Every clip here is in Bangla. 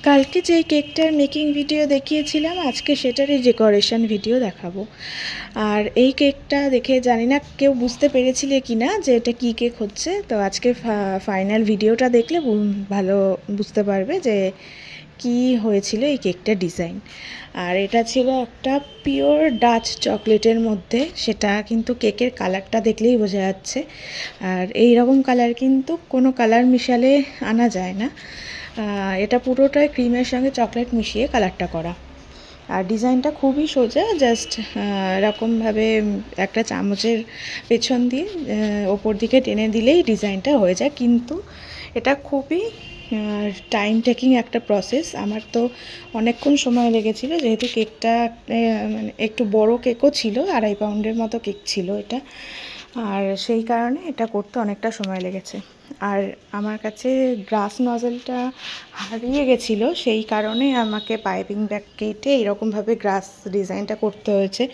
কালকে যে কেকটার মেকিং ভিডিও দেখিয়েছিলাম আজকে সেটারই ডেকোরেশন ভিডিও দেখাবো। আর এই কেকটা দেখে জানি না কেউ বুঝতে পেরেছিলে কি না যে এটা কী কেক হচ্ছে। তো আজকে ফাইনাল ভিডিওটা দেখলে ভালো বুঝতে পারবে যে কি হয়েছিল এই কেকটার ডিজাইন। আর এটা ছিল একটা পিওর ডাচ চকলেটের মধ্যে, সেটা কিন্তু কেকের কালারটা দেখলেই বোঝা যাচ্ছে। আর এই রকম কালার কিন্তু কোনো কালার মিশালে আনা যায় না। এটা পুরোটাই ক্রিমের সঙ্গে চকলেট মিশিয়ে কালারটা করা। আর ডিজাইনটা খুবই সোজা, জাস্ট এরকমভাবে একটা চামচের পেছন দিয়ে ওপর দিকে টেনে দিলেই ডিজাইনটা হয়ে যায়। কিন্তু এটা খুবই টাইম টেকিং একটা প্রসেস। আমার তো অনেকক্ষণ সময় লেগেছিলো, যেহেতু কেকটা মানে একটু বড় কেকও ছিল, 2.5 পাউন্ডের মতো কেক ছিল এটা। আর সেই কারণে এটা করতে অনেকটা সময় লেগেছে। আর আমার কাছে গ্রাস নজেলটা হারিয়ে গেছিলো, সেই কারণে আমাকে পাইপিং ব্যাগ কেটে এরকমভাবে গ্রাস ডিজাইনটা করতে হয়েছে।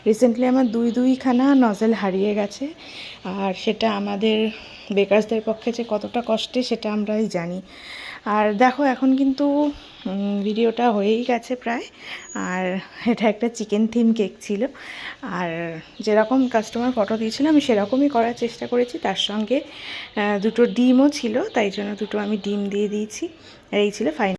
রিসেন্টলি আমার দুইখানা নজেল হারিয়ে গেছে। আর সেটা আমাদের বেকারসদের পক্ষে যে কতটা কষ্টে সেটা আমরাই জানি। আর দেখো এখন কিন্তু ভিডিওটা হয়েই গেছে প্রায়। আর এটা একটা চিকেন থিম কেক ছিল। আর যেরকম কাস্টমার ফটো দিয়েছিল আমি সেরকমই করার চেষ্টা করেছি। তার সঙ্গে দুটো ডিমও ছিল, তাই জন্য দুটো আমি ডিম দিয়ে দিয়েছি। আর এই ছিল ফাইনাল।